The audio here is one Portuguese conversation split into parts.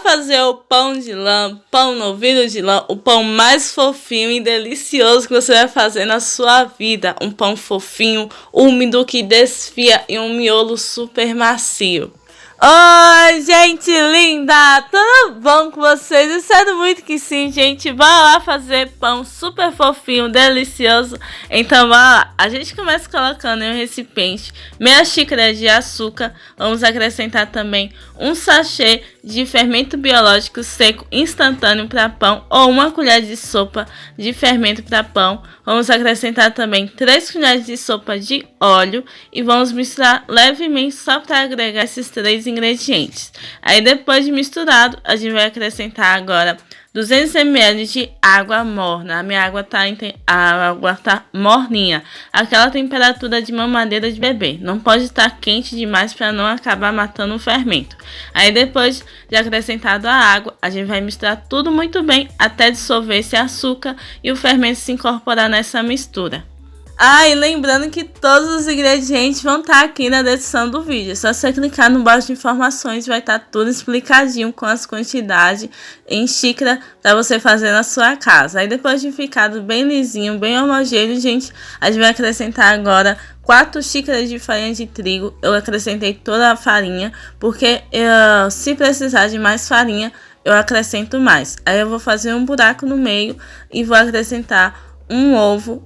fazer o pão de lã, pão novilho de lã, o pão mais fofinho e delicioso que você vai fazer na sua vida. Um pão fofinho, úmido, que desfia e um miolo super macio. Oi, gente linda! Tudo bom com vocês? Espero muito que sim, gente. Bora lá fazer pão super fofinho, delicioso. Então, bora lá. A gente começa colocando em um recipiente meia xícara de açúcar. Vamos acrescentar também um sachê de fermento biológico seco instantâneo para pão ou uma colher de sopa de fermento para pão. Vamos acrescentar também 3 colheres de sopa de óleo e vamos misturar levemente só para agregar esses 3 ingredientes. Aí depois de misturado, a gente vai acrescentar agora 200 ml de água morna. A minha água tá morninha, aquela temperatura de mamadeira de bebê. Não pode estar quente demais para não acabar matando o fermento. Aí depois de acrescentado a água, a gente vai misturar tudo muito bem até dissolver esse açúcar e o fermento se incorporar nessa mistura. E lembrando que todos os ingredientes vão estar aqui na descrição do vídeo. É só você clicar no box de informações, vai estar tudo explicadinho com as quantidades em xícara para você fazer na sua casa. Aí depois de ficado bem lisinho, bem homogêneo, gente, a gente vai acrescentar agora 4 xícaras de farinha de trigo. Eu acrescentei toda a farinha, porque se precisar de mais farinha, eu acrescento mais. Aí eu vou fazer um buraco no meio e vou acrescentar um ovo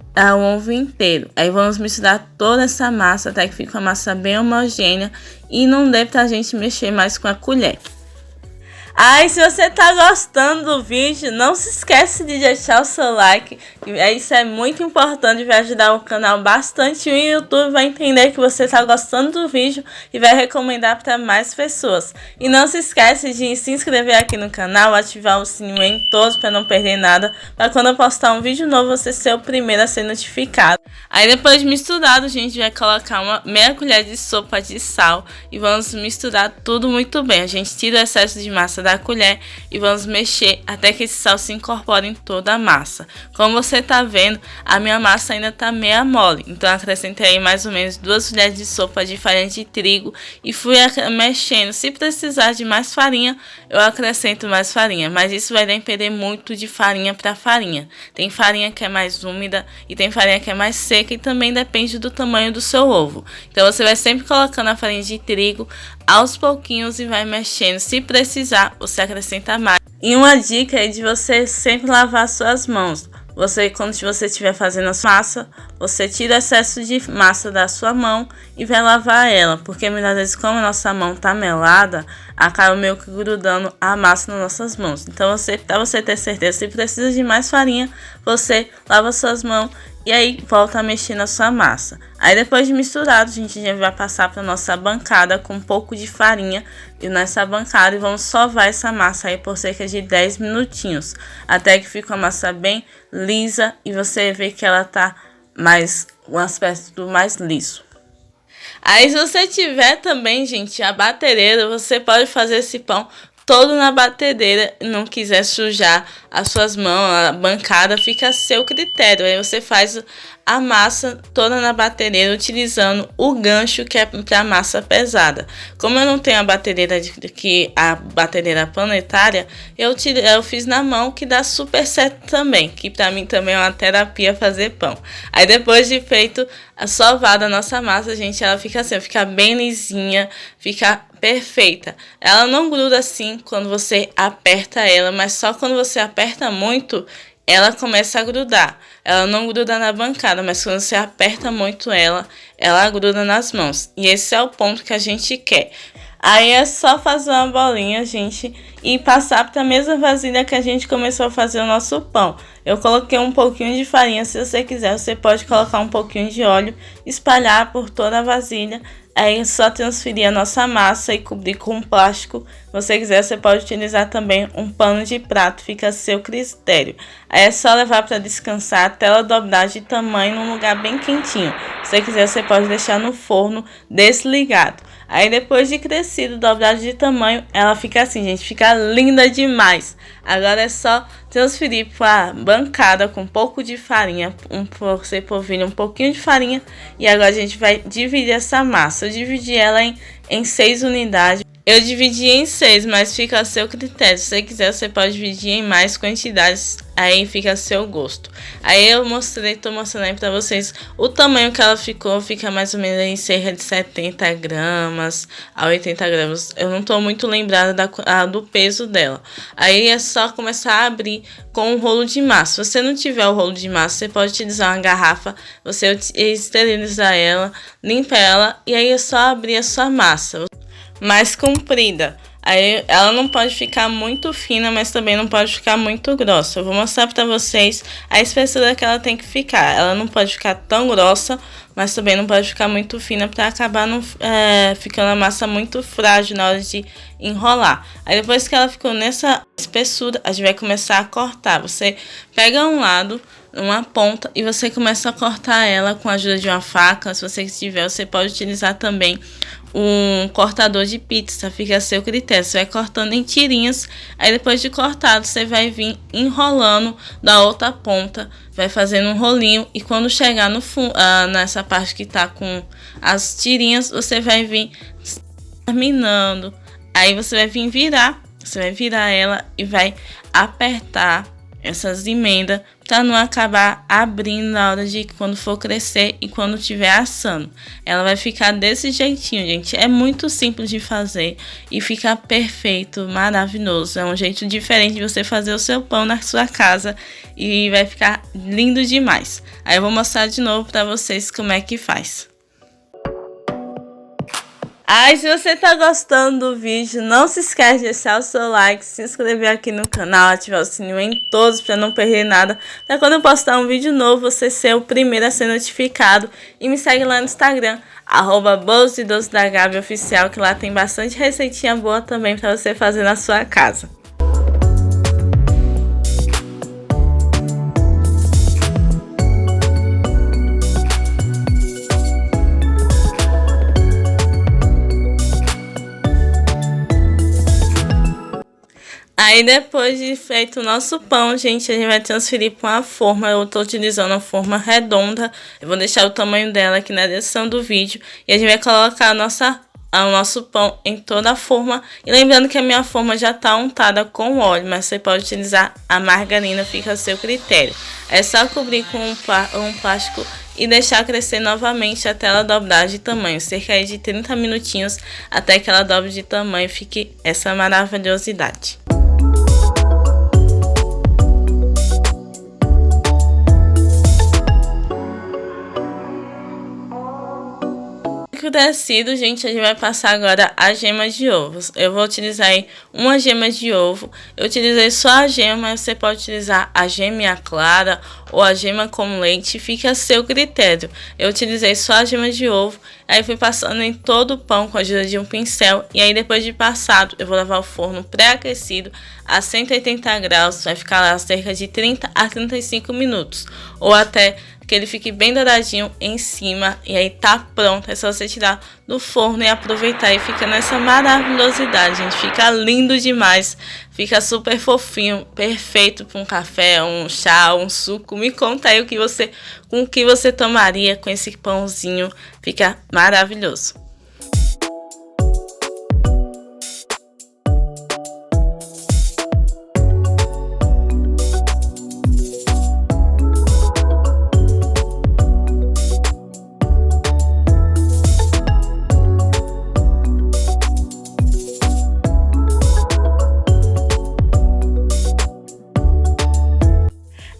inteiro. Aí vamos misturar toda essa massa até que fique uma massa bem homogênea e não dê pra gente mexer mais com a colher. E se você tá gostando do vídeo, não se esquece de deixar o seu like. Isso é muito importante, vai ajudar o canal bastante. E o YouTube vai entender que você tá gostando do vídeo e vai recomendar para mais pessoas. E não se esquece de se inscrever aqui no canal, ativar o sininho em todos para não perder nada, para quando eu postar um vídeo novo você ser o primeiro a ser notificado. Aí depois de misturado, a gente vai colocar uma meia colher de sopa de sal e vamos misturar tudo muito bem. A gente tira o excesso de massa da colher e vamos mexer até que esse sal se incorpore em toda a massa. Como você tá vendo, a minha massa ainda tá meia mole, então eu acrescentei aí mais ou menos 2 colheres de sopa de farinha de trigo e fui mexendo. Se precisar de mais farinha, eu acrescento mais farinha, mas isso vai depender muito de farinha para farinha. Tem farinha que é mais úmida e tem farinha que é mais seca e também depende do tamanho do seu ovo. Então você vai sempre colocando a farinha de trigo aos pouquinhos e vai mexendo. Se precisar, você acrescenta mais. E uma dica é de você sempre lavar suas mãos. Quando você estiver fazendo a sua massa, você tira o excesso de massa da sua mão e vai lavar ela, porque muitas vezes, como a nossa mão tá melada, acaba meio que grudando a massa nas nossas mãos. Então, para você ter certeza, se precisa de mais farinha, você lava suas mãos e aí volta a mexer na sua massa. Aí depois de misturado, a gente já vai passar para nossa bancada com um pouco de farinha e nessa bancada e vamos sovar essa massa aí por cerca de 10 minutinhos, até que fique uma massa bem lisa e você vê que ela tá um aspecto mais liso. Aí se você tiver também, gente, a batedeira, você pode fazer esse pão todo na batedeira e não quiser sujar as suas mãos, a bancada, fica a seu critério. Aí você faz a massa toda na batedeira utilizando o gancho que é para massa pesada. Como eu não tenho a batedeira a batedeira planetária, eu fiz na mão, que dá super certo também, que para mim também é uma terapia fazer pão. Aí depois de feito a sovada a nossa massa, gente, ela fica assim, fica bem lisinha, fica perfeita. Ela não gruda assim quando você aperta ela, mas só quando você aperta muito ela começa a grudar. Ela não gruda na bancada, mas quando você aperta muito ela gruda nas mãos. E esse é o ponto que a gente quer. Aí é só fazer uma bolinha, gente, e passar para a mesma vasilha que a gente começou a fazer o nosso pão. Eu coloquei um pouquinho de farinha, se você quiser, você pode colocar um pouquinho de óleo, espalhar por toda a vasilha. Aí é só transferir a nossa massa e cobrir com plástico. Se você quiser, você pode utilizar também um pano de prato, fica a seu critério. Aí é só levar para descansar até ela dobrar de tamanho num lugar bem quentinho. Se você quiser, você pode deixar no forno desligado. Aí depois de crescido, dobrado de tamanho, ela fica assim, gente, fica linda demais. Agora é só transferir para a bancada com um pouco de farinha, você polvilha um pouquinho de farinha. E agora a gente vai dividir essa massa. Eu dividi ela em 6 unidades. Eu dividi em 6, mas fica a seu critério. Se você quiser, você pode dividir em mais quantidades, aí fica a seu gosto. Aí tô mostrando aí pra vocês o tamanho que ela ficou. Fica mais ou menos em cerca de 70 gramas a 80 gramas. Eu não tô muito lembrada do peso dela. Aí é só começar a abrir com um rolo de massa. Se você não tiver o rolo de massa, você pode utilizar uma garrafa, você esterilizar ela, limpa ela e aí é só abrir a sua massa mais comprida. Aí ela não pode ficar muito fina, mas também não pode ficar muito grossa. Eu vou mostrar para vocês a espessura que ela tem que ficar. Ela não pode ficar tão grossa, mas também não pode ficar muito fina para acabar ficando a massa muito frágil na hora de enrolar. Aí depois que ela ficou nessa espessura, a gente vai começar a cortar. Você pega um lado, uma ponta, e você começa a cortar ela com a ajuda de uma faca. Se você tiver, você pode utilizar também um cortador de pizza, fica a seu critério. Você vai cortando em tirinhas, aí depois de cortado você vai vir enrolando da outra ponta, vai fazendo um rolinho, e quando chegar no fundo, nessa parte que tá com as tirinhas, você vai vir terminando. Aí você vai vir virar ela e vai apertar essas emendas para não acabar abrindo na hora de quando for crescer e quando estiver assando. Ela vai ficar desse jeitinho, gente. É muito simples de fazer e fica perfeito, maravilhoso. É um jeito diferente de você fazer o seu pão na sua casa e vai ficar lindo demais. Aí eu vou mostrar de novo para vocês como é que faz. Se você tá gostando do vídeo, não se esquece de deixar o seu like, se inscrever aqui no canal, ativar o sininho em todos para não perder nada. Pra quando eu postar um vídeo novo, você ser o primeiro a ser notificado. E me segue lá no Instagram, @bolos-de-doce-da-Gabi oficial, que lá tem bastante receitinha boa também para você fazer na sua casa. Aí depois de feito o nosso pão, gente, a gente vai transferir para uma forma. Eu tô utilizando uma forma redonda. Eu vou deixar o tamanho dela aqui na descrição do vídeo. E a gente vai colocar o nosso pão em toda a forma. E lembrando que a minha forma já tá untada com óleo, mas você pode utilizar a margarina, fica a seu critério. É só cobrir com um plástico e deixar crescer novamente até ela dobrar de tamanho, cerca de 30 minutinhos até que ela dobre de tamanho e fique essa maravilhosidade. Descido, gente, a gente vai passar agora a gema de ovos. Eu vou utilizar aí uma gema de ovo. Eu utilizei só a gema, mas você pode utilizar a gema clara ou a gema com leite, fica a seu critério. Eu utilizei só a gema de ovo, aí fui passando em todo o pão com a ajuda de um pincel. E aí depois de passado, eu vou levar o forno pré-aquecido a 180 graus, vai ficar lá cerca de 30 a 35 minutos, ou até que ele fique bem douradinho em cima. E aí tá pronto, é só você tirar do forno e aproveitar, e fica nessa maravilhosidade, gente. Fica lindo demais, fica super fofinho, perfeito para um café, um chá, um suco. Me conta aí com o que você tomaria com esse pãozinho, fica maravilhoso.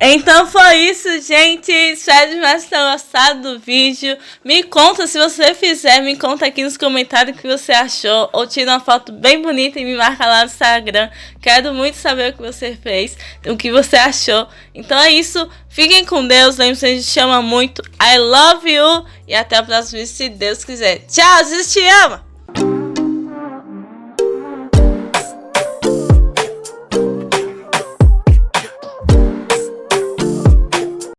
Então foi isso, gente. Espero demais ter gostado do vídeo. Me conta, se você fizer, me conta aqui nos comentários o que você achou. Ou tira uma foto bem bonita e me marca lá no Instagram. Quero muito saber o que você fez, o que você achou. Então é isso. Fiquem com Deus. Lembre-se, a gente chama muito. I love you. E até o próximo vídeo, se Deus quiser. Tchau, Jesus te ama.